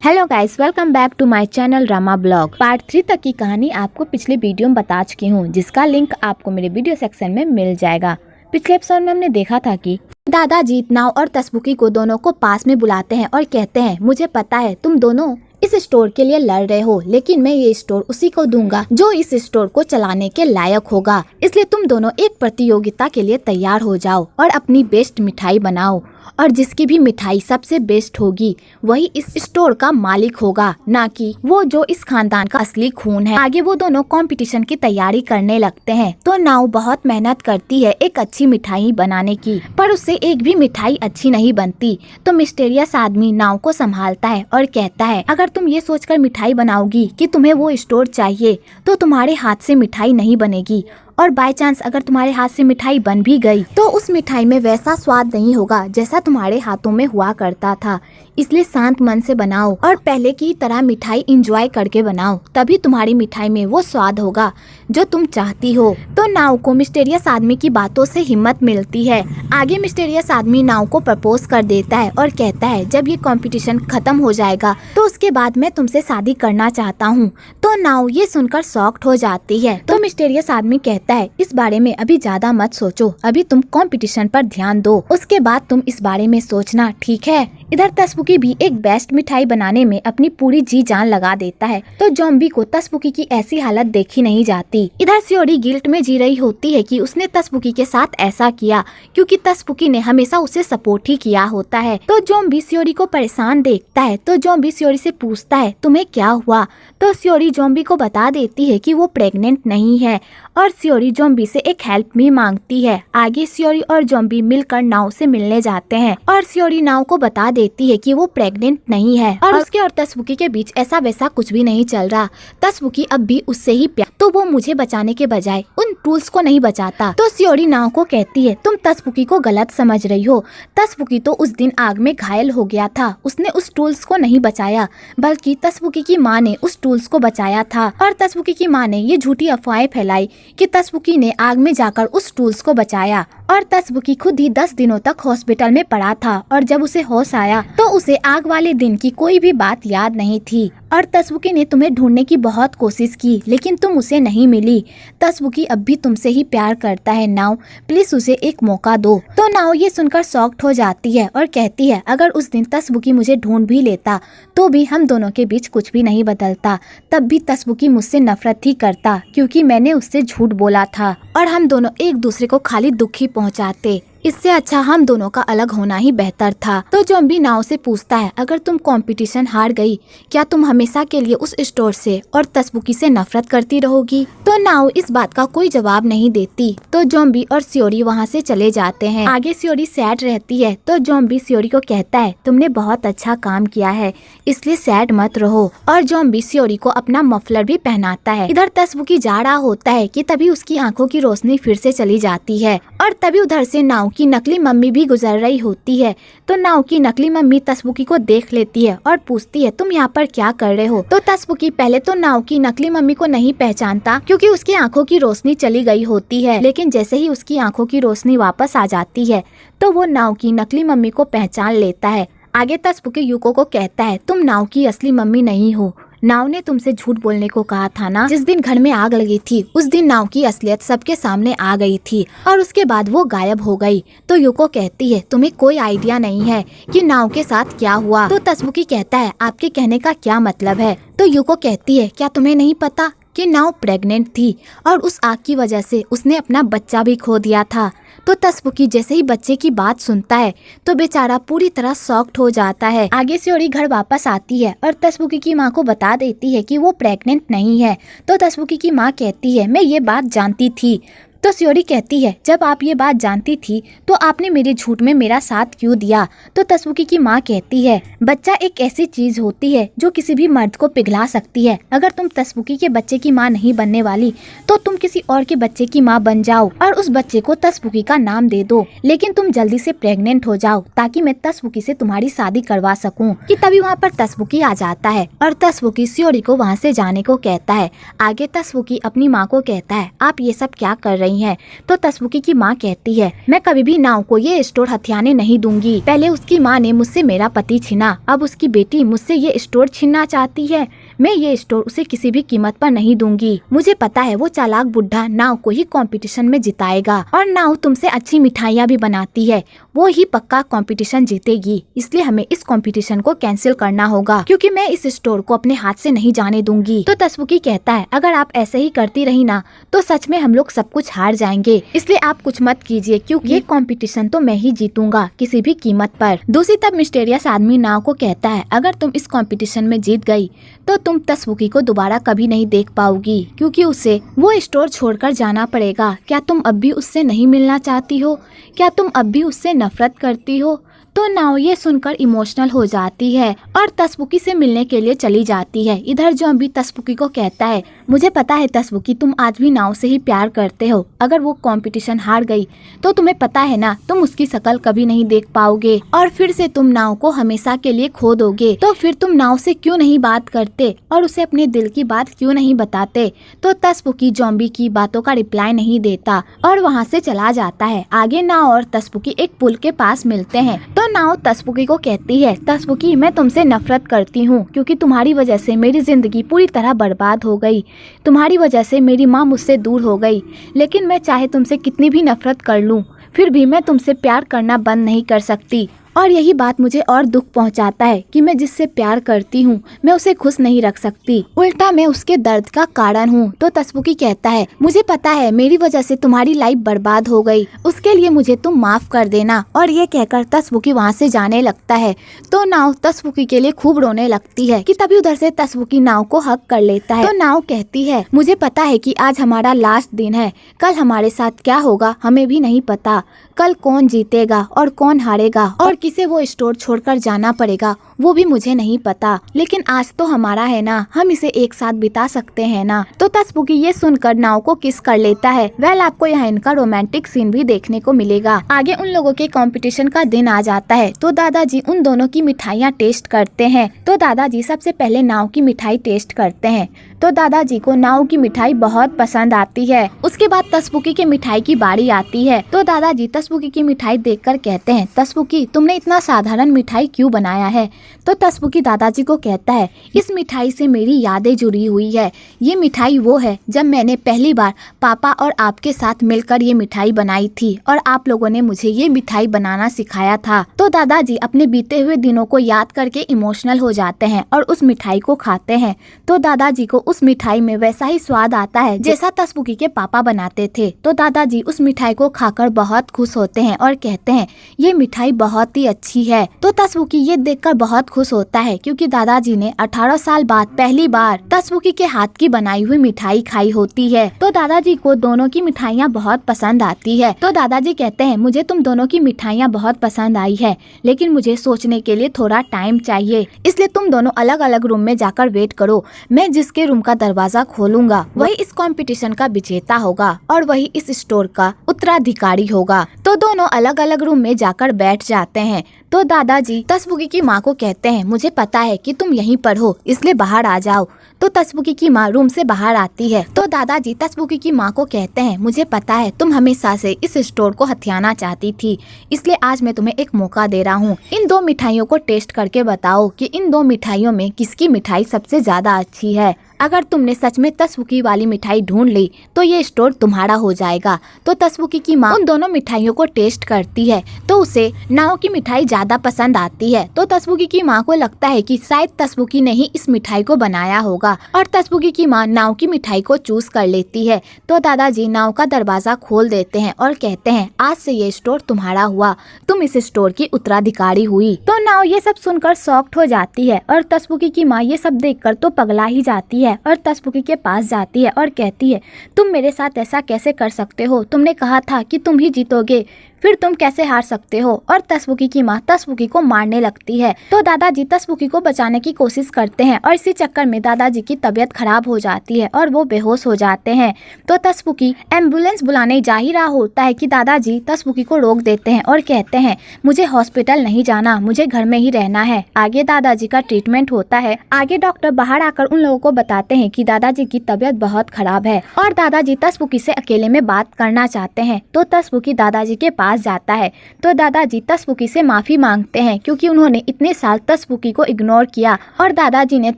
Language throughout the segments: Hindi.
Hello guys, welcome back to my channel Rama blog. Part 3 तक की कहानी आपको पिछले वीडियो में बता चुकी हूँ, जिसका लिंक आपको मेरे वीडियो सेक्शन में मिल जाएगा। पिछले एपिसोड में हमने देखा था कि दादाजी नाव और तसबुकी को दोनों को पास में बुलाते हैं और कहते हैं, मुझे पता है तुम दोनों इस स्टोर के लिए लड़ रहे हो, लेकिन मैं ये स्टोर उसी को दूंगा जो इस स्टोर को चलाने के लायक होगा। इसलिए तुम दोनों एक प्रतियोगिता के लिए तैयार हो जाओ और अपनी बेस्ट मिठाई बनाओ, और जिसकी भी मिठाई सबसे बेस्ट होगी वही इस स्टोर का मालिक होगा, ना कि वो जो इस खानदान का असली खून है। आगे वो दोनों कंपटीशन की तैयारी करने लगते हैं। तो नाव बहुत मेहनत करती है एक अच्छी मिठाई बनाने की, पर उससे एक भी मिठाई अच्छी नहीं बनती। तो मिस्टीरियस आदमी नाव को संभालता है और कहता है, अगर तुम ये सोचकर मिठाई बनाओगी कि तुम्हें वो स्टोर चाहिए तो तुम्हारे हाथ से मिठाई नहीं बनेगी, और बाय चांस अगर तुम्हारे हाथ से मिठाई बन भी गई तो उस मिठाई में वैसा स्वाद नहीं होगा जैसा तुम्हारे हाथों में हुआ करता था। इसलिए शांत मन से बनाओ और पहले की तरह मिठाई एंजॉय करके बनाओ, तभी तुम्हारी मिठाई में वो स्वाद होगा जो तुम चाहती हो। तो नाव को मिस्टीरियस आदमी की बातों से हिम्मत मिलती है। आगे मिस्टीरियस आदमी नाव को प्रपोज कर देता है और कहता है, जब ये कंपटीशन खत्म हो जाएगा तो उसके बाद मैं तुमसे शादी करना चाहता हूँ। तो नाव ये सुनकर शॉक्ड हो जाती है। तो मिस्टीरियस आदमी कहता है, इस बारे में अभी ज्यादा मत सोचो, अभी तुम कंपटीशन पर ध्यान दो, उसके बाद तुम इस बारे में सोचना, ठीक है। इधर तसबुकी भी एक बेस्ट मिठाई बनाने में अपनी पूरी जी जान लगा देता है। तो जॉम्बी को तसबुकी की ऐसी हालत देखी नहीं जाती। इधर सियोरी गिल्ट में जी रही होती है कि उसने तसबुकी के साथ ऐसा किया क्योंकि तसबुकी ने हमेशा उसे सपोर्ट ही किया होता है। तो जॉम्बी सियोरी को परेशान देखता है। तो जॉम्बी सियोरी से पूछता है, तुम्हें क्या हुआ? तो सियोरी जॉम्बी को बता देती है कि वो प्रेग्नेंट नहीं है, और सियोरी जॉम्बी से एक हेल्प भी मांगती है। आगे सियोरी और जॉम्बी मिलकर नाव से मिलने जाते हैं और सियोरी नाव को बता देती है कि वो प्रेग्नेंट नहीं है, और उसके और तसबुकी के बीच ऐसा वैसा कुछ भी नहीं चल रहा। तसबुकी अब भी उससे ही प्यार, तो वो मुझे बचाने के बजाय उन टूल्स को नहीं बचाता। तो सियोरी नाव को कहती है, तुम तसबुकी को गलत समझ रही हो। तसबुकी तो उस दिन आग में घायल हो गया था, उसने उस टूल्स को नहीं बचाया, बल्कि तसबुकी की माँ ने उस टूल्स को बचाया था। और तसबुकी की माँ ने ये झूठी अफवाहें फैलाई कि तसबुकी ने आग में जाकर उस टूल्स को बचाया, और तसबुकी खुद ही 10 दिनों तक हॉस्पिटल में पड़ा था, और जब उसे होश आया तो उसे आग वाले दिन की कोई भी बात याद नहीं थी। और तसबुकी ने तुम्हें ढूंढने की बहुत कोशिश की, लेकिन तुम उसे नहीं मिली। तसबुकी अब भी तुमसे ही प्यार करता है नाव, प्लीज उसे एक मौका दो। तो नाव ये सुनकर शॉक्ड हो जाती है और कहती है, अगर उस दिन तसबुकी मुझे ढूंढ भी लेता तो भी हम दोनों के बीच कुछ भी नहीं बदलता। तब भी तसबुकी मुझसे नफरत ही करता क्योंकि मैंने उससे झूठ बोला था, और हम दोनों एक दूसरे को खाली दुख ही पहुँचाते। इससे अच्छा हम दोनों का अलग होना ही बेहतर था। तो जॉम्बी नाव से पूछता है, अगर तुम कंपटीशन हार गई, क्या तुम हमेशा के लिए उस स्टोर से और तसबुकी से नफरत करती रहोगी? तो नाव इस बात का कोई जवाब नहीं देती। तो जॉम्बी और सियोरी वहाँ से चले जाते हैं। आगे सियोरी सैड रहती है। तो जॉम्बी सियोरी को कहता है, तुमने बहुत अच्छा काम किया है, इसलिए सैड मत रहो। और जॉम्बी सियोरी को अपना मफलर भी पहनाता है। इधर तसबुकी जा रहा होता है कि तभी उसकी आंखों की रोशनी फिर से चली जाती है, और तभी उधर से नाव की नकली मम्मी भी गुजर रही होती है। तो नाव की नकली मम्मी तसबुकी को देख लेती है और पूछती है, तुम यहाँ पर क्या कर रहे हो? तो तसबुकी पहले तो नाव की नकली मम्मी को नहीं पहचानता क्योंकि उसकी आंखों की रोशनी चली गई होती है, लेकिन जैसे ही उसकी आंखों की रोशनी वापस आ जाती है तो वो नाव की नकली मम्मी को पहचान लेता है। आगे तसबुकी यूको को कहता है, तुम नाव की असली मम्मी नहीं हो। नाव ने तुमसे झूठ बोलने को कहा था ना। जिस दिन घर में आग लगी थी उस दिन नाव की असलियत सबके सामने आ गई थी, और उसके बाद वो गायब हो गई। तो यूको कहती है, तुम्हें कोई आइडिया नहीं है कि नाव के साथ क्या हुआ? तो तसबुकी कहता है, आपके कहने का क्या मतलब है? तो यूको कहती है, क्या तुम्हें नहीं पता कि नाव प्रेग्नेंट थी और उस आग की वजह से उसने अपना बच्चा भी खो दिया था? तो तसबुकी जैसे ही बच्चे की बात सुनता है तो बेचारा पूरी तरह शॉक्ड हो जाता है। आगे सियोरी घर वापस आती है और तसबुकी की माँ को बता देती है कि वो प्रेग्नेंट नहीं है। तो तसबुकी की माँ कहती है, मैं ये बात जानती थी। तो सियोरी कहती है, जब आप ये बात जानती थी तो आपने मेरे झूठ में मेरा साथ क्यों दिया? तो तसबुकी की माँ कहती है, बच्चा एक ऐसी चीज होती है जो किसी भी मर्द को पिघला सकती है। अगर तुम तसबुकी के बच्चे की माँ नहीं बनने वाली तो तुम किसी और के बच्चे की माँ बन जाओ और उस बच्चे को तसबुकी का नाम दे दो, लेकिन तुम जल्दी से प्रेग्नेंट हो जाओ ताकि मैं तसबुकी से तुम्हारी शादी करवा सकूं। कि तभी वहाँ पर तसबुकी आ जाता है और तसबुकी सियोरी को वहाँ से जाने को कहता है। आगे तसबुकी अपनी माँ को कहता है, आप ये सब क्या कर रही रही हैं। तो तसबुकी की माँ कहती है, मैं कभी भी नाव को ये स्टोर हथियाने नहीं दूंगी। पहले उसकी माँ ने मुझसे मेरा पति छीना, अब उसकी बेटी मुझसे ये स्टोर छीनना चाहती है। मैं ये स्टोर उसे किसी भी कीमत पर नहीं दूंगी। मुझे पता है वो चालाक बुढ़ा नाव को ही कंपटीशन में जिताएगा और नाव तुमसे अच्छी मिठाइयाँ भी बनाती है, वो ही पक्का कंपटीशन जीतेगी। इसलिए हमें इस कंपटीशन को कैंसिल करना होगा, क्योंकि मैं इस स्टोर को अपने हाथ से नहीं जाने दूंगी। तो तसबुकी कहता है, अगर आप ऐसे ही करती रही ना तो सच में हम लोग सब कुछ हार जाएंगे, इसलिए आप कुछ मत कीजिए, क्योंकि ये कंपटीशन तो मैं ही जीतूंगा किसी भी कीमत पर। दूसरी तरफ मिस्टीरियस आदमी नाव को कहता है, अगर तुम इस कंपटीशन में जीत गई तो तुम तसबुकी को दोबारा कभी नहीं देख पाओगी, क्योंकि उसे वो स्टोर छोड़कर जाना पड़ेगा। क्या तुम अब भी उससे नहीं मिलना चाहती हो? क्या तुम अब भी उससे नफरत करती हो? तो नाव ये सुनकर इमोशनल हो जाती है और तसबुकी से मिलने के लिए चली जाती है। इधर ज़ॉम्बी तसबुकी को कहता है, मुझे पता है तसबुकी, तुम आज भी नाव से ही प्यार करते हो। अगर वो कंपटीशन हार गई तो तुम्हें पता है ना, तुम उसकी शक्ल कभी नहीं देख पाओगे और फिर से तुम नाव को हमेशा के लिए खो दोगे। तो फिर तुम नाव से क्यों नहीं बात करते और उसे अपने दिल की बात क्यों नहीं बताते? तो तसबुकी ज़ॉम्बी की बातों का रिप्लाई नहीं देता और वहाँ से चला जाता है। आगे नाव और तसबुकी एक पुल के पास मिलते हैं। तो नाव तसबुकी को कहती है, तसबुकी, मैं तुमसे नफरत करती हूँ, क्योंकि तुम्हारी वजह से मेरी जिंदगी पूरी तरह बर्बाद हो गई। तुम्हारी वजह से मेरी माँ मुझसे दूर हो गई, लेकिन मैं चाहे तुमसे कितनी भी नफरत कर लूँ फिर भी मैं तुमसे प्यार करना बंद नहीं कर सकती। और यही बात मुझे और दुख पहुंचाता है कि मैं जिससे प्यार करती हूँ मैं उसे खुश नहीं रख सकती, उल्टा मैं उसके दर्द का कारण हूँ। तो तसबुकी कहता है, मुझे पता है मेरी वजह से तुम्हारी लाइफ बर्बाद हो गई, उसके लिए मुझे तुम माफ कर देना। और ये कहकर तसबुकी वहाँ से जाने लगता है। तो नाव तसबुकी के लिए खूब रोने लगती है कि तभी उधर से तसबुकी नाव को हक कर लेता है। तो नाव कहती है, मुझे पता है कि आज हमारा लास्ट दिन है, कल हमारे साथ क्या होगा हमें भी नहीं पता, कल कौन जीतेगा और कौन हारेगा और किसे वो स्टोर छोड़कर जाना पड़ेगा वो भी मुझे नहीं पता, लेकिन आज तो हमारा है ना, हम इसे एक साथ बिता सकते हैं ना। तो तसबुकी ये सुनकर नाव को किस कर लेता है। वेल, आपको यहाँ इनका रोमांटिक सीन भी देखने को मिलेगा। आगे उन लोगों के कंपटीशन का दिन आ जाता है। तो दादाजी उन दोनों की मिठाइयाँ टेस्ट करते हैं। तो दादाजी सबसे पहले नाव की मिठाई टेस्ट करते हैं। तो दादाजी को नाव की मिठाई बहुत पसंद आती है। उसके बाद तसबुकी के मिठाई की बारी आती है। तो दादाजी तसबुकी की मिठाई देखकर कहते हैं, तसबुकी, तुमने इतना साधारण मिठाई क्यों बनाया है? तो तसबुकी दादाजी को कहता है, इस मिठाई से मेरी यादें जुड़ी हुई है। ये मिठाई वो है जब मैंने पहली बार पापा और आपके साथ मिलकर ये मिठाई बनाई थी और आप लोगों ने मुझे ये मिठाई बनाना सिखाया था। तो दादाजी अपने बीते हुए दिनों को याद करके इमोशनल हो जाते हैं और उस मिठाई को खाते हैं। तो दादाजी को उस मिठाई में वैसा ही स्वाद आता है जैसा तसबुकी के पापा बनाते थे। तो दादाजी उस मिठाई को खाकर बहुत खुश होते हैं और कहते हैं, ये मिठाई बहुत ही अच्छी है। तो तसबुकी ये देखकर बहुत खुश होता है, क्योंकि दादाजी ने 18 साल बाद पहली बार तसबुकी के हाथ की बनाई हुई मिठाई खाई होती है। तो दादाजी को दोनों की मिठाइयाँ बहुत पसंद आती है। तो दादाजी कहते हैं, मुझे तुम दोनों की मिठाइयाँ बहुत पसंद आई है, लेकिन मुझे सोचने के लिए थोड़ा टाइम चाहिए, इसलिए तुम दोनों अलग अलग रूम में जाकर वेट करो। मैं जिसके रूम का दरवाजा खोलूंगा वही इस कंपटीशन का विजेता होगा और वही इस स्टोर का उत्तराधिकारी होगा। तो दोनों अलग अलग रूम में जाकर बैठ जाते हैं। तो दादाजी तसबुकी की माँ को कहते हैं, मुझे पता है कि तुम यहीं पर हो, इसलिए बाहर आ जाओ। तो तसबुकी की माँ रूम से बाहर आती है। तो दादाजी तसबुकी की माँ को कहते हैं, मुझे पता है तुम हमेशा से इस स्टोर को हथियाना चाहती थी, इसलिए आज मैं तुम्हें एक मौका दे रहा हूँ। इन दो मिठाइयों को टेस्ट करके बताओ कि इन दो मिठाइयों में किसकी मिठाई सबसे ज्यादा अच्छी है। अगर तुमने सच में तसबुकी वाली मिठाई ढूंढ ली तो ये स्टोर तुम्हारा हो जाएगा। तो तसबुकी की माँ उन दोनों मिठाइयों को टेस्ट करती है तो उसे नाव की मिठाई ज्यादा पसंद आती है। तो तसबुकी की माँ को लगता है कि शायद तसबुकी ने ही इस मिठाई को बनाया होगा और तसबुकी की माँ नाव की मिठाई को चूज कर लेती है। तो दादाजी नाव का दरवाजा खोल देते हैं और कहते हैं, आज से ये स्टोर तुम्हारा हुआ, तुम इस स्टोर की उत्तराधिकारी हुई। तो नाव ये सब सुनकर शॉक्ड हो जाती है और तसबुकी की माँ ये सब देखकर तो पगला ही जाती है और तसबुकी के पास जाती है और कहती है, तुम मेरे साथ ऐसा कैसे कर सकते हो? तुमने कहा था कि तुम ही जीतोगे, फिर तुम कैसे हार सकते हो। और तसबुकी की माँ तसबुकी को मारने लगती है। तो दादाजी तसबुकी को बचाने की कोशिश करते हैं और इसी चक्कर में दादाजी की तबीयत खराब हो जाती है और वो बेहोश हो जाते हैं। तो तसबुकी एम्बुलेंस बुलाने जा ही रहा होता है कि दादाजी तसबुकी को रोक देते हैं और कहते हैं मुझे हॉस्पिटल नहीं जाना, मुझे घर में ही रहना है। आगे दादाजी का ट्रीटमेंट होता है। आगे डॉक्टर बाहर आकर उन लोगों को बताते हैं कि दादाजी की तबीयत बहुत खराब है और दादाजी तसबुकी से अकेले में बात करना चाहते हैं। तो तसबुकी दादाजी के पास जाता है। तो दादाजी तसबुकी से माफी मांगते हैं क्योंकि उन्होंने इतने साल तसबुकी को इग्नोर किया और दादाजी ने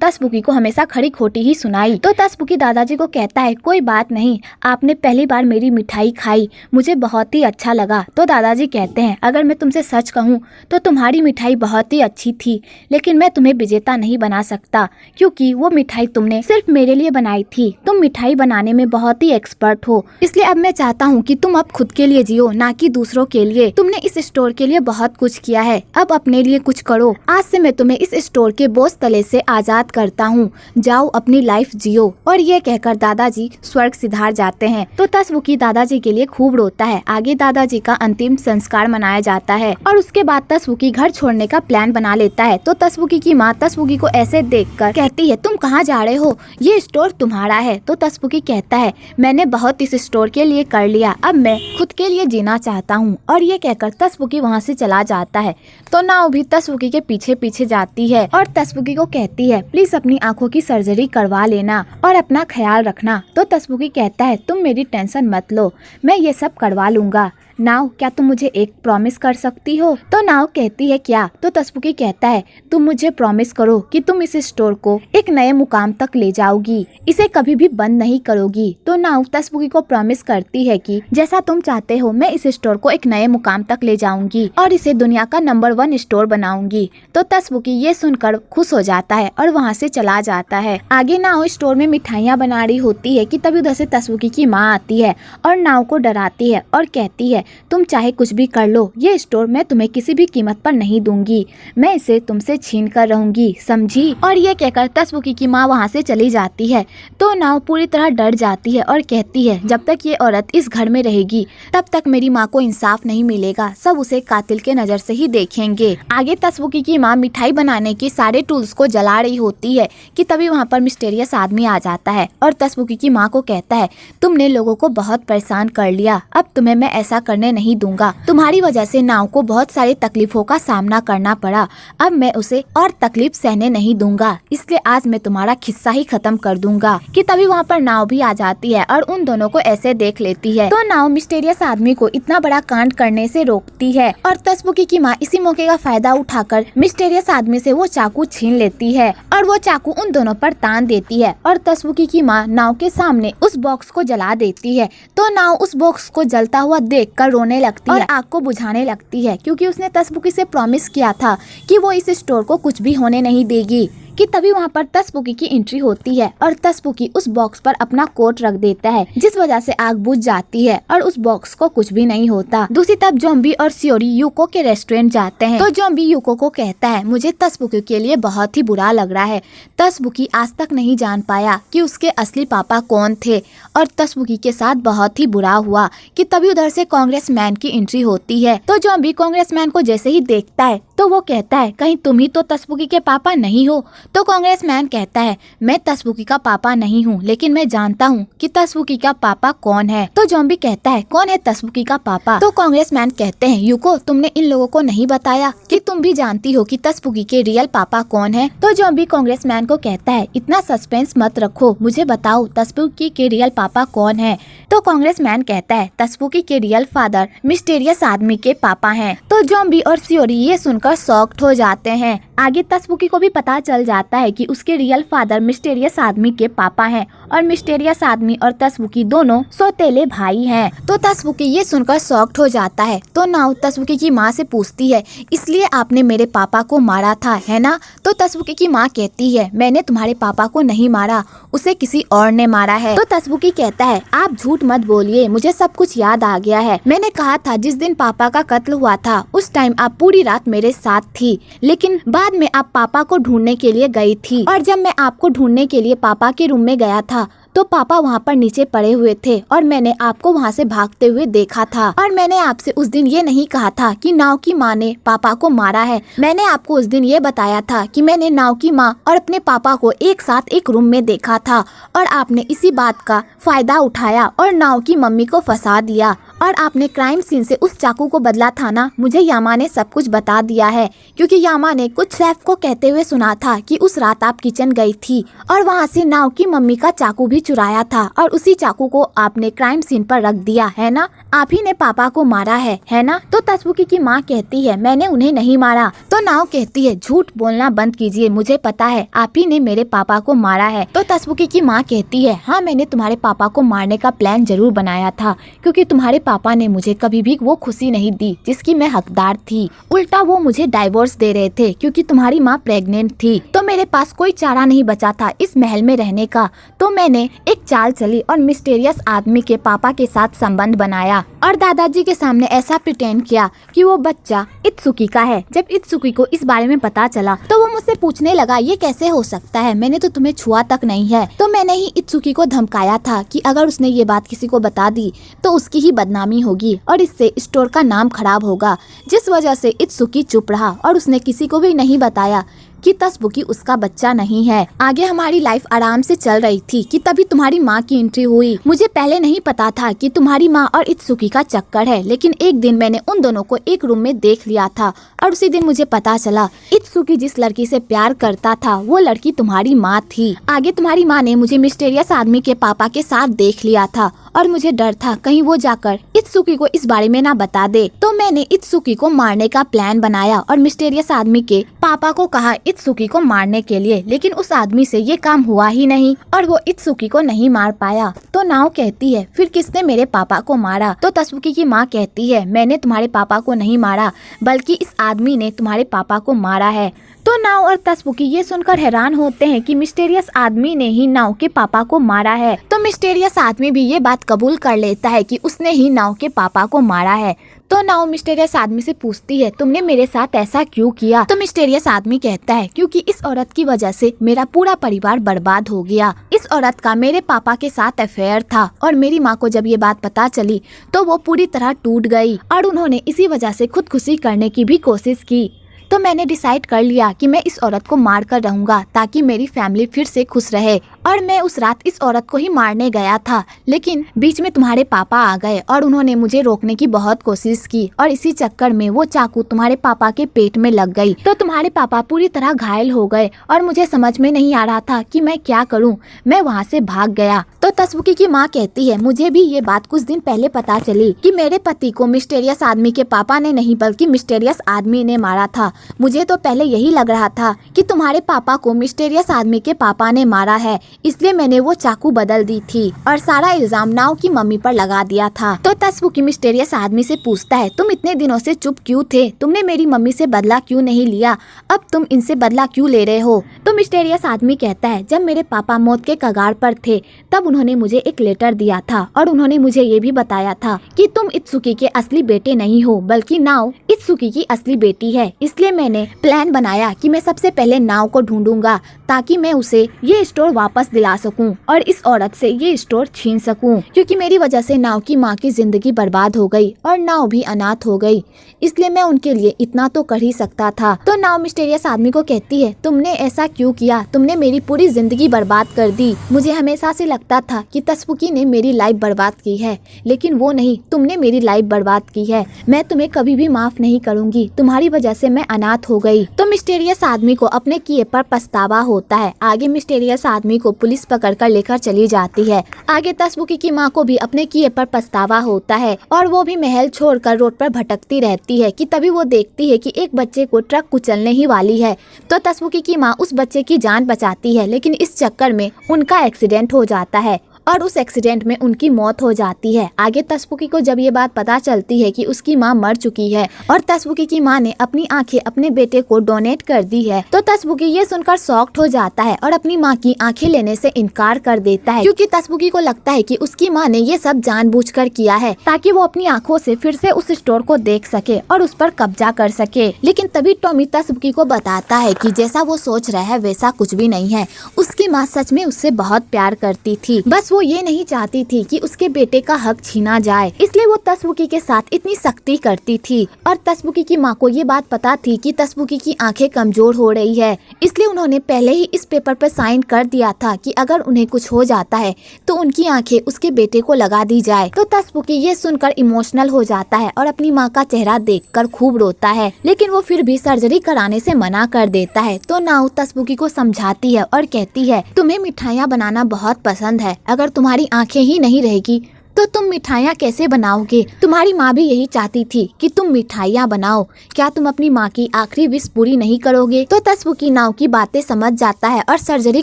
तसबुकी को हमेशा खरी खोटी ही सुनाई। तो तसबुकी दादाजी को कहता है कोई बात नहीं, आपने पहली बार मेरी मिठाई खाई, मुझे बहुत ही अच्छा लगा। तो दादाजी कहते हैं अगर मैं तुमसे सच कहूँ तो तुम्हारी मिठाई बहुत ही अच्छी थी, लेकिन मैं तुम्हें विजेता नहीं बना सकता क्योंकि वो मिठाई तुमने सिर्फ मेरे लिए बनाई थी। तुम मिठाई बनाने में बहुत ही एक्सपर्ट हो, इसलिए अब मैं चाहता हूँ कि तुम अब खुद के लिए जियो, ना कि दूसरों के लिए। तुमने इस स्टोर के लिए बहुत कुछ किया है, अब अपने लिए कुछ करो। आज से मैं तुम्हें इस स्टोर के बोझ तले से आजाद करता हूँ, जाओ अपनी लाइफ जियो। और ये कहकर दादाजी स्वर्ग सिधार जाते हैं। तो तसबुकी दादाजी के लिए खूब रोता है। आगे दादाजी का अंतिम संस्कार मनाया जाता है और उसके बाद तसबुकी घर छोड़ने का प्लान बना लेता है। तो तसबुकी की माँ तसबुकी को ऐसे देखकर कहती है तुम कहाँ जा रहे हो, ये स्टोर तुम्हारा है। तो तसबुकी कहता है मैंने बहुत इस स्टोर के लिए कर लिया, अब मैं खुद के लिए जीना चाहता हूँ। और ये कहकर तसबुकी वहाँ से चला जाता है। तो नाव भी तसबुकी के पीछे पीछे जाती है और तसबुकी को कहती है प्लीज अपनी आँखों की सर्जरी करवा लेना और अपना ख्याल रखना। तो तसबुकी कहता है तुम मेरी टेंशन मत लो, मैं ये सब करवा लूंगा। नाव क्या तुम मुझे एक प्रॉमिस कर सकती हो। तो नाव कहती है क्या। तो तसबुकी कहता है तुम मुझे प्रॉमिस करो कि तुम इस स्टोर को एक नए मुकाम तक ले जाओगी, इसे कभी भी बंद नहीं करोगी। तो नाव तसबुकी को प्रॉमिस करती है कि जैसा तुम चाहते हो मैं इस स्टोर को एक नए मुकाम तक ले जाऊंगी और इसे दुनिया का नंबर 1 स्टोर बनाऊंगी। तो तसबुकी ये सुनकर खुश हो जाता है और वहाँ से चला जाता है। आगे नाव स्टोर में मिठाइयाँ बना रही होती है कि तभी उधर से तसबुकी की माँ आती है और नाव को डराती है और कहती है तुम चाहे कुछ भी कर लो, ये स्टोर मैं तुम्हें किसी भी कीमत पर नहीं दूंगी, मैं इसे तुमसे छीन कर रहूंगी, समझी। और ये कहकर तसबुकी की माँ वहाँ से चली जाती है। तो नाव पूरी तरह डर जाती है और कहती है जब तक ये औरत इस घर में रहेगी तब तक मेरी माँ को इंसाफ नहीं मिलेगा, सब उसे कातिल के नजर से ही देखेंगे। आगे तसबुकी की माँ मिठाई बनाने के सारे टूल्स को जला रही होती है कि तभी वहाँ पर मिस्टीरियस आदमी आ जाता है और तसबुकी की माँ को कहता है तुमने लोगों को बहुत परेशान कर लिया, अब तुम्हें मैं ऐसा करने नहीं दूंगा, तुम्हारी वजह से नाव को बहुत सारी तकलीफों का सामना करना पड़ा, अब मैं उसे और तकलीफ सहने नहीं दूंगा, इसलिए आज मैं तुम्हारा किस्सा ही खत्म कर दूंगा। कि तभी वहाँ पर नाव भी आ जाती है और उन दोनों को ऐसे देख लेती है। तो नाव मिस्टीरियस आदमी को इतना बड़ा कांड करने से रोकती है और तसबुकी की माँ इसी मौके का फायदा उठाकर मिस्टीरियस आदमी से वो चाकू छीन लेती है और वो चाकू उन दोनों पर तान देती है और तसबुकी की माँ नाव के सामने उस बॉक्स को जला देती है। तो नाव उस बॉक्स को जलता हुआ देखकर रोने लगती है और आग को बुझाने लगती है क्योंकि उसने तसबुकी से प्रॉमिस किया था कि वो इस स्टोर को कुछ भी होने नहीं देगी। कि तभी वहाँ पर तसबुकी की एंट्री होती है और तसबुकी उस बॉक्स पर अपना कोट रख देता है जिस वजह से आग बुझ जाती है और उस बॉक्स को कुछ भी नहीं होता। दूसरी तरफ जोम्बी और सियोरी यूको के रेस्टोरेंट जाते हैं। तो जोम्बी यूको को कहता है मुझे तसबुकी के लिए बहुत ही बुरा लग रहा है, तसबुकी आज तक नहीं जान पाया कि उसके असली पापा कौन थे और तसबुकी के साथ बहुत ही बुरा हुआ। कि तभी उधर से कांग्रेसमैन की एंट्री होती है। तो जोम्बी कांग्रेसमैन को जैसे ही देखता है तो वो कहता है कहीं तुम ही तो तसबुकी के पापा नहीं हो। तो कांग्रेसमैन कहता है मैं तसबुकी का पापा नहीं हूँ, लेकिन मैं जानता हूँ कि तसबुकी का पापा कौन है। तो जोम्बी कहता है कौन है तसबुकी का पापा। तो कांग्रेसमैन कहते हैं यूको तुमने इन लोगों को नहीं बताया कि तुम भी जानती हो कि तसबुकी के रियल पापा कौन है। तो जोम्बी कांग्रेसमैन को कहता है इतना सस्पेंस मत रखो, मुझे बताओ तसबुकी के रियल पापा कौन है। तो कांग्रेसमैन कहता है तसबुकी के रियल फादर मिस्टीरियस आदमी के पापा हैं। तो जोम्बी और सियोरी ये सुनकर शॉक्ड हो जाते हैं। आगे तसबुकी को भी पता चल जाता है कि उसके रियल फादर मिस्टीरियस आदमी के पापा हैं और मिस्टीरियस आदमी और तसबुकी दोनों सौतेले भाई हैं। तो तसबुकी ये सुनकर शॉक्ड हो जाता है। तो नाव तसबुकी की माँ से पूछती है इसलिए आपने मेरे पापा को मारा था है ना। तो तसबुकी की माँ कहती है मैंने तुम्हारे पापा को नहीं मारा, उसे किसी और ने मारा है। तो तसबुकी कहता है आप झूठ मत बोलिए, मुझे सब कुछ याद आ गया है। मैंने कहा था जिस दिन पापा का कत्ल हुआ था उस टाइम आप पूरी रात मेरे साथ थी, लेकिन बाद में आप पापा को ढूंढने के लिए गई थी और जब मैं आपको ढूंढने के लिए पापा के रूम में गया था तो पापा वहाँ पर नीचे पड़े हुए थे और मैंने आपको वहाँ से भागते हुए देखा था। और मैंने आपसे उस दिन ये नहीं कहा था कि नाव की माँ ने पापा को मारा है। मैंने आपको उस दिन ये बताया था कि मैंने नाव की माँ और अपने पापा को एक साथ एक रूम में देखा था और आपने इसी बात का फायदा उठाया और नाव की मम्मी को फंसा दिया और आपने क्राइम सीन से उस चाकू को बदला था ना। मुझे यामा ने सब कुछ बता दिया है, क्योंकि यामा ने कुछ शेफ को कहते हुए सुना था कि उस रात आप किचन गई थी और वहाँ से नाव की मम्मी का चाकू भी चुराया था और उसी चाकू को आपने क्राइम सीन पर रख दिया है ना। आप ही ने पापा को मारा है ना। तो तसबुकी की माँ कहती है मैंने उन्हें नहीं मारा। तो नाव कहती है झूठ बोलना बंद कीजिए, मुझे पता है आप ही ने मेरे पापा को मारा है। तो तसबुकी की माँ कहती है हाँ, मैंने तुम्हारे पापा को मारने का प्लान जरूर बनाया था, क्योंकि तुम्हारे पापा ने मुझे कभी भी वो खुशी नहीं दी जिसकी मैं हकदार थी। उल्टा वो मुझे डाइवोर्स दे रहे थे क्योंकि तुम्हारी माँ प्रेग्नेंट थी। तो मेरे पास कोई चारा नहीं बचा था इस महल में रहने का। तो मैंने एक चाल चली और मिस्टीरियस आदमी के पापा के साथ संबंध बनाया और दादाजी के सामने ऐसा प्रिटेंड किया कि वो बच्चा इत्सुकी का है। जब इत्सुकी को इस बारे में पता चला तो वो मुझसे पूछने लगा ये कैसे हो सकता है, मैंने तो तुम्हें छुआ तक नहीं है। तो मैंने ही इत्सुकी को धमकाया था कि अगर उसने ये बात किसी को बता दी तो उसकी ही बदनामी होगी और इससे स्टोर का नाम खराब होगा, जिस वजह से इत्सुकी चुप रहा और उसने किसी को भी नहीं बताया कि तसबुकी उसका बच्चा नहीं है। आगे हमारी लाइफ आराम से चल रही थी कि तभी तुम्हारी माँ की एंट्री हुई। मुझे पहले नहीं पता था कि तुम्हारी माँ और इत्सुकी का चक्कर है, लेकिन एक दिन मैंने उन दोनों को एक रूम में देख लिया था और उसी दिन मुझे पता चला इत्सुकी जिस लड़की से प्यार करता था वो लड़की तुम्हारी माँ थी। आगे तुम्हारी माँ ने मुझे मिस्टीरियस आदमी के पापा के साथ देख लिया था और मुझे डर था कहीं वो जाकर इत्सुकी को इस बारे में ना बता दे। तो मैंने इत्सुकी को मारने का प्लान बनाया और मिस्टीरियस आदमी के पापा को कहा इत्सुकी को मारने के लिए, लेकिन उस आदमी से ये काम हुआ ही नहीं और वो इत्सुकी को नहीं मार पाया। तो नाव कहती है फिर किसने मेरे पापा को मारा। तो तसबुकी की माँ कहती है मैंने तुम्हारे पापा को नहीं मारा, बल्कि इस आदमी ने तुम्हारे पापा को मारा है। तो नाव और तसबुकी ये सुनकर हैरान होते हैं कि मिस्टीरियस आदमी ने ही नाव के पापा को मारा है। तो मिस्टीरियस आदमी भी ये बात कबूल कर लेता है कि उसने ही नाव के पापा को मारा है। तो नाव मिस्टीरियस आदमी से पूछती है तुमने मेरे साथ ऐसा क्यों किया। तो मिस्टीरियस आदमी कहता है क्योंकि इस औरत की वजह से मेरा पूरा परिवार बर्बाद हो गया। इस औरत का मेरे पापा के साथ अफेयर था और मेरी माँ को जब ये बात पता चली तो वो पूरी तरह टूट गई और उन्होंने इसी वजह से खुदकुशी करने की भी कोशिश की। तो मैंने डिसाइड कर लिया कि मैं इस औरत को मार कर रहूंगा ताकि मेरी फैमिली फिर से खुश रहे। और मैं उस रात इस औरत को ही मारने गया था, लेकिन बीच में तुम्हारे पापा आ गए और उन्होंने मुझे रोकने की बहुत कोशिश की और इसी चक्कर में वो चाकू तुम्हारे पापा के पेट में लग गई। तो तुम्हारे पापा पूरी तरह घायल हो गए और मुझे समझ में नहीं आ रहा था कि मैं क्या करूं। मैं वहाँ से भाग गया। तो तसबुकी की माँ कहती है मुझे भी ये बात कुछ दिन पहले पता चली कि मेरे पति को मिस्टीरियस आदमी के पापा ने नहीं बल्कि मिस्टीरियस आदमी ने मारा था। मुझे तो पहले यही लग रहा था कि तुम्हारे पापा को मिस्टीरियस आदमी के पापा ने मारा है, इसलिए मैंने वो चाकू बदल दी थी और सारा इल्जाम नाव की मम्मी पर लगा दिया था। तो तसबुकी मिस्टीरियस आदमी से पूछता है तुम इतने दिनों से चुप क्यों थे, तुमने मेरी मम्मी से बदला क्यों नहीं लिया, अब तुम इनसे बदला क्यों ले रहे हो। तो मिस्टीरियस आदमी कहता है जब मेरे पापा मौत के कगार पर थे तब उन्होंने मुझे एक लेटर दिया था और उन्होंने मुझे ये भी बताया था कि तुम इत्सुकी के असली बेटे नहीं हो बल्कि नाव इत्सुकी की असली बेटी है। इसलिए मैंने प्लान बनाया कि मैं सबसे पहले नाव को ढूंढूंगा ताकि मैं उसे ये स्टोर वापस दिला सकूं और इस औरत से ये स्टोर छीन सकूं, क्योंकि मेरी वजह से नाव की माँ की जिंदगी बर्बाद हो गई और नाव भी अनाथ हो गई, इसलिए मैं उनके लिए इतना तो कर ही सकता था। तो नाव मिस्टीरियस आदमी को कहती है तुमने ऐसा क्यों किया, तुमने मेरी पूरी जिंदगी बर्बाद कर दी। मुझे हमेशा से लगता था कि तसबुकी ने मेरी लाइफ बर्बाद की है, लेकिन वो नहीं, तुमने मेरी लाइफ बर्बाद की है। मैं तुम्हें कभी भी माफ नहीं करूंगी, तुम्हारी वजह से मैं अनाथ हो गई। तो मिस्टीरियस आदमी को अपने किए पर पछतावा होता है। आगे मिस्टीरियस आदमी को पुलिस पकड़कर लेकर चली जाती है। आगे तसबुकी की माँ को भी अपने किए पर पछतावा होता है और वो भी महल छोड़कर रोड पर भटकती रहती है कि तभी वो देखती है कि एक बच्चे को ट्रक कुचलने ही वाली है। तो तसबुकी की माँ उस बच्चे की जान बचाती है, लेकिन इस चक्कर में उनका एक्सीडेंट हो जाता है और उस एक्सीडेंट में उनकी मौत हो जाती है। आगे तसबुकी को जब ये बात पता चलती है कि उसकी माँ मर चुकी है और तसबुकी की माँ ने अपनी आंखें अपने बेटे को डोनेट कर दी है, तो तसबुकी ये सुनकर शॉक्ड हो जाता है और अपनी माँ की आंखें लेने से इनकार कर देता है, क्योंकि तसबुकी को लगता है कि उसकी माँ ने ये सब जानबूझकर किया है ताकि वो अपनी आंखों से फिर से उस स्टोर को देख सके और उस पर कब्जा कर सके। लेकिन तभी टॉमी तसबुकी को बताता है कि जैसा वो सोच रहा है वैसा कुछ भी नहीं है। उसकी माँ सच में उससे बहुत प्यार करती थी, बस वो ये नहीं चाहती थी कि उसके बेटे का हक छीना जाए, इसलिए वो तसबुकी के साथ इतनी सख्ती करती थी। और तसबुकी की माँ को ये बात पता थी कि तसबुकी की आंखें कमजोर हो रही है, इसलिए उन्होंने पहले ही इस पेपर पर साइन कर दिया था कि अगर उन्हें कुछ हो जाता है तो उनकी आंखें उसके बेटे को लगा दी जाए। तो तसबुकी ये सुनकर इमोशनल हो जाता है और अपनी माँ का चेहरा देखकर खूब रोता है, लेकिन वो फिर भी सर्जरी कराने से मना कर देता है। तो नाउ तसबुकी को समझाती है और कहती है, तुम्हें मिठाइयाँ बनाना बहुत पसंद है, अगर तुम्हारी आंखें ही नहीं रहेगी तो तुम मिठाइयाँ कैसे बनाओगे? तुम्हारी माँ भी यही चाहती थी कि तुम मिठाइयाँ बनाओ, क्या तुम अपनी माँ की आखिरी विश पूरी नहीं करोगे? तो तसबुकी नाव की बातें समझ जाता है और सर्जरी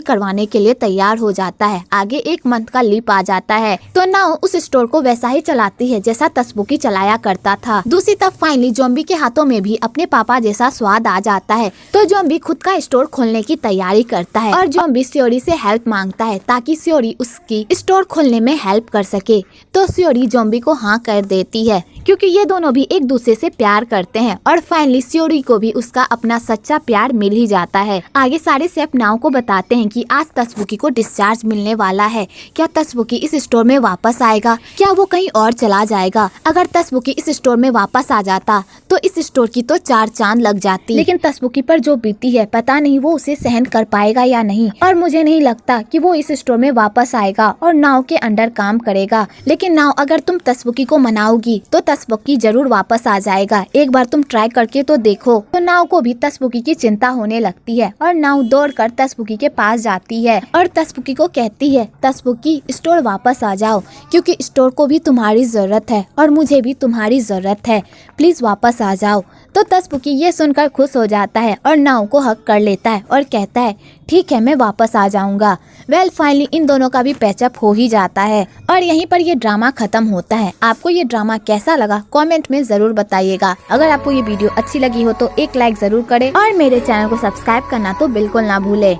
करवाने के लिए तैयार हो जाता है। आगे 1 मंथ का लीप आ जाता है, तो नाव उस स्टोर को वैसा ही चलाती है जैसा तसबुकी चलाया करता था। दूसरी तरफ फाइनली ज़ॉम्बी के हाथों में भी अपने पापा जैसा स्वाद आ जाता है, तो ज़ॉम्बी खुद का स्टोर खोलने की तैयारी करता है और ज़ॉम्बी स्योरी से हेल्प मांगता है ताकि स्योरी उसकी स्टोर खोलने में हेल्प कर सके। तो स्योरी ज़ॉम्बी को हाँ कर देती है, क्योंकि ये दोनों भी एक दूसरे से प्यार करते हैं और फाइनली स्योरी को भी उसका अपना सच्चा प्यार मिल ही जाता है। आगे सारे शेफ नाव को बताते हैं कि आज तसबुकी को डिस्चार्ज मिलने वाला है। क्या तसबुकी इस स्टोर में वापस आएगा? क्या वो कहीं और चला जाएगा? अगर तसबुकी इस स्टोर में वापस आ जाता तो इस स्टोर की तो 4 चांद लग जाती, लेकिन तसबुकी पर जो बीती है पता नहीं वो उसे सहन कर पाएगा या नहीं, और मुझे नहीं लगता कि वो इस स्टोर में वापस आएगा और नाव के अंडर काम करेगा। लेकिन नाव अगर तुम तसबुकी को मनाओगी तो तसबुकी जरूर वापस आ जाएगा, एक बार तुम ट्राई करके तो देखो। तो नाव को भी तसबुकी की चिंता होने लगती है और नाव दौड़कर तसबुकी के पास जाती है और तसबुकी को कहती है, तसबुकी स्टोर वापस आ जाओ, क्योंकि स्टोर को भी तुम्हारी जरूरत है और मुझे भी तुम्हारी जरूरत है, प्लीज वापस आ जाओ। तो तसबुकी ये सुनकर खुश हो जाता है और नाव को हक कर लेता है और कहता है, ठीक है मैं वापस आ जाऊंगा। वेल फाइनली इन दोनों का भी पैचअप हो ही जाता है और यहीं पर ये ड्रामा खत्म होता है। आपको ये ड्रामा कैसा लगा कमेंट में जरूर बताइएगा। अगर आपको ये वीडियो अच्छी लगी हो तो एक लाइक जरूर करें और मेरे चैनल को सब्सक्राइब करना तो बिल्कुल ना भूले।